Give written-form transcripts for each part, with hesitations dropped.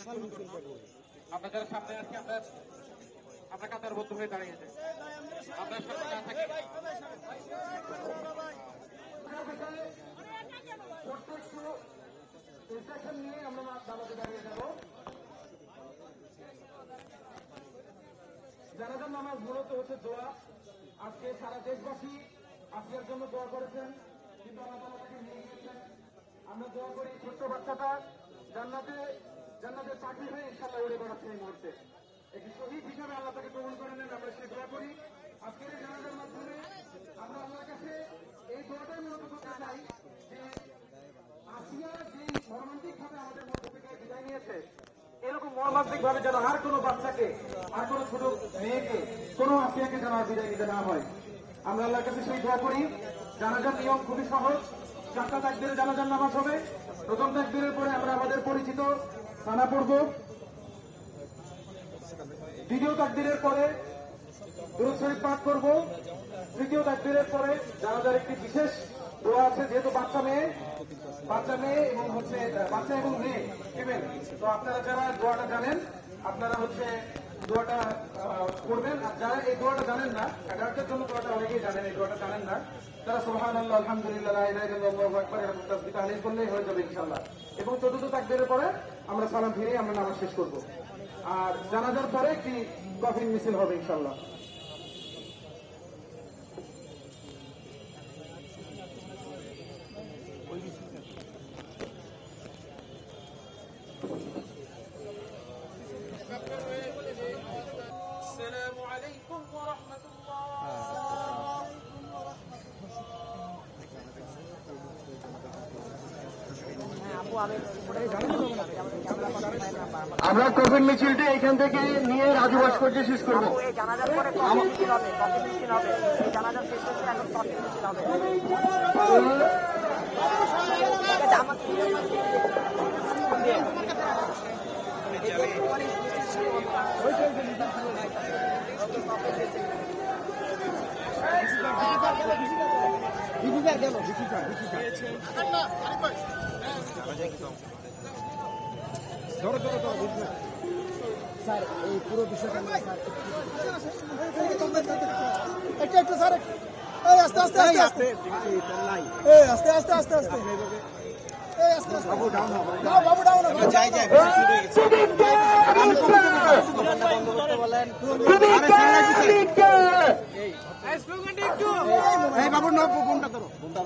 আপনার যারা সামনে আছি আমরা কাতার বদ্ধ হয়ে দাঁড়িয়েছে আপনার সামনে না থাকে নিয়ে আমরা দাবাতে দাঁড়িয়ে যাব। জানাজার নামাজ মূলত হচ্ছে দোয়া। আজকে সারা দেশবাসী আজকের জন্য দোয়া করেছেন, কিন্তু আল্লাহ তাআলা তাকে নিয়ে গিয়েছেন। আমরা দোয়া করি ছোট্ট বাচ্চাটা জান্নাতের চাকরি হয়ে ইনশাআল্লাহ উড়ে বেড়াচ্ছে এই মুহূর্তে। একটি শহীদ হিসাবে আল্লাহ তাকে কবুল করে নেন, আমরা সে দোয়া করি। আজকের এই জানাজার মাধ্যমে আমরা আল্লাহর কাছে এই দোয়াটাই মূলত করতে চাই যে আসিয়া যে মর্মান্তিক ভাবে আমাদের মধ্যে থেকে বিদায় নিয়েছে, এরকম মর্মান্তিক ভাবে যেন আর কোনো বাচ্চাকে, আর কোনো ছোট মেয়েকে, কোনো আসিয়াকে যেন আর বিদায় নিতে না হয়। আমরা আল্লাহর কাছে সেই দোয়া করি। জানাজার নিয়ম খুবই সহজ। 4টা তাকবীরে জানাজার নামাজ হবে। প্রথম তাকবীরের পরে আমরা আমাদের পরিচিত সানা পড়ব। দ্বিতীয় তাকবীরের পরে দুরূদ শরীফ পাঠ করব। তৃতীয় তাকবীরের পরে জানাজার একটি বিশেষ দোয়া আছে, যেহেতু বাচ্চা মেয়ে এবং বাচ্চা এবং মেয়ে ফিমেল, তো আপনারা যারা দোয়াটা জানেন আপনারা দোয়াটা করবেন। আর যারা এই দোয়াটা জানেন না, অ্যাডাল্টের জন্য দোয়াটা অনেকেই জানেন, এই দোয়াটা জানেন না, তারা সুবহানাল্লাহ, আলহামদুলিল্লাহ, লা ইলাহা ইল্লাল্লাহু আল্লাহু আকবার এরকম তাসবিহ তাহলিল করলেই হয়ে যাবে ইনশাআল্লাহ। এবং চতুর্থ তাকবীরের পরে আমরা সালাম ফিরে আমরা নামাজ শেষ করব। আর জানাজার পরে একটি কফিন মিছিল হবে ইনশাআল্লাহ। আসসালামু আলাইকুম ওয়া রাহমাতুল্লাহ। আমরা কফিন মিছিলটি এখান থেকে নিয়ে রাজু ভাস্কর্যে শেষ করব। জানাজার পরে কফিন মিছিল হবে, কফিন মিছিল হবে। এই জানাজার শেষ হচ্ছে এখন কফিন মিছিল হবে। স্যার এই পুরো বিষয়টা নিয়ে স্যার একটু স্যার আস্তে আস্তে আস্তে আস্তে আস্তে আস্তে আস্তে আস্তে বাবু ডাউন বাবু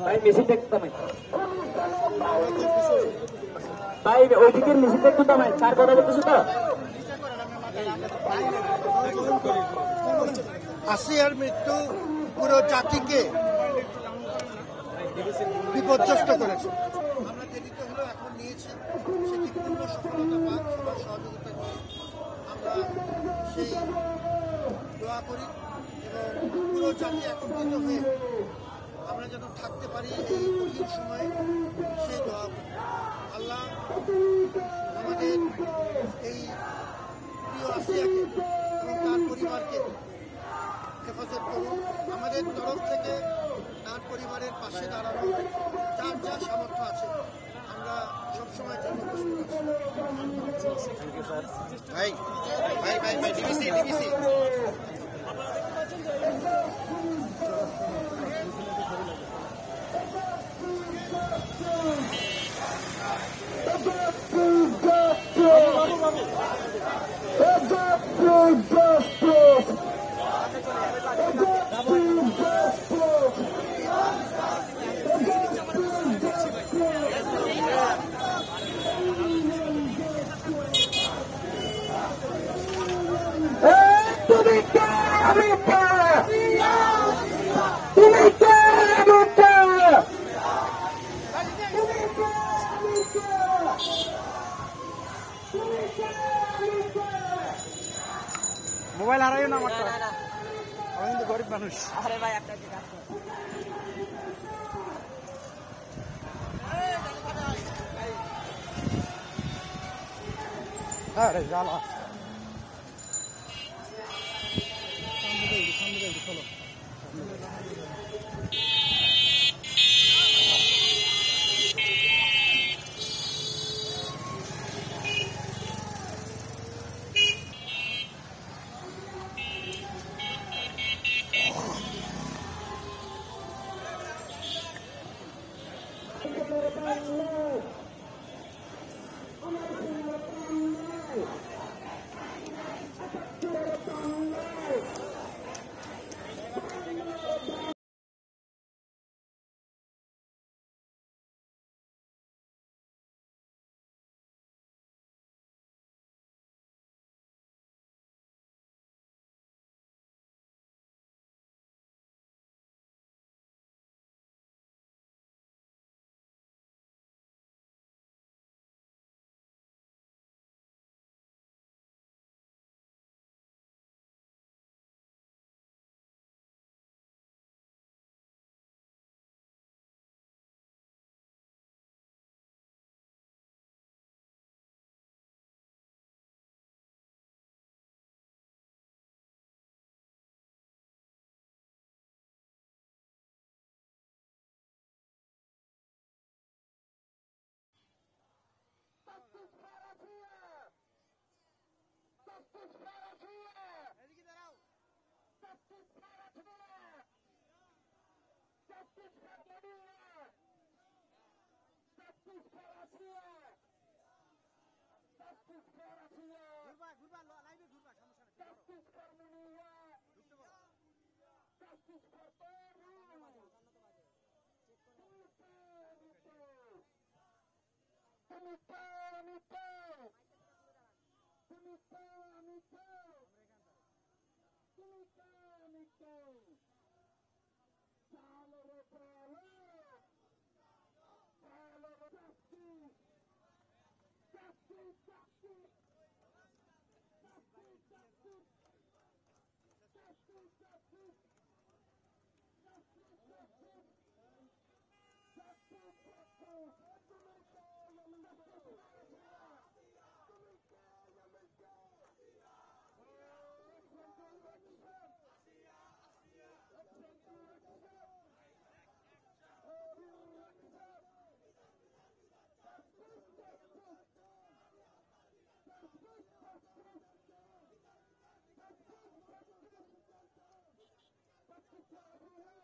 ভাই মিছিলটা একটু থামাই, ভাই ওই দিকের মিছিলটা একটু থামাই, তার কথা বলতেছে তো। আসিয়ার মৃত্যু পুরো জাতিকে বিপর্যস্ত করেছে। আমরা দেরিতে হলেও এখন নিয়েছি, সেটি পূর্ণ সফলতা পাক, সবার সহযোগিতা নিয়ে আমরা সেই দোয়া করি এবং পুরো জাতি একত্রিত হয়ে আমরা যেন থাকতে পারি এই কঠিন সময়ে, সেই দোয়া করি। আল্লাহ আমাদের এই প্রিয় আসিয়াকে এবং তার পরিবারকে হেফাজত করুন। আমাদের তরফ থেকে তার পরিবারের পাশে দাঁড়ানো যার যা সামর্থ্য আছে আমরা সবসময় জন্য প্রস্তুত আছি। ভাই ভাই ভাই ভাই ডিবিসি মোবাইল হারাইও না আমারটা, আমি কিন্তু গরিব মানুষ। আরে ভাই আপনার আরে জ্বালা এদিকে দাঁড়াও। ঘুরবা ঘুরবা লাইভে ঘুরবা, সমস্যা নেই, ঢুকতে বলো। Let's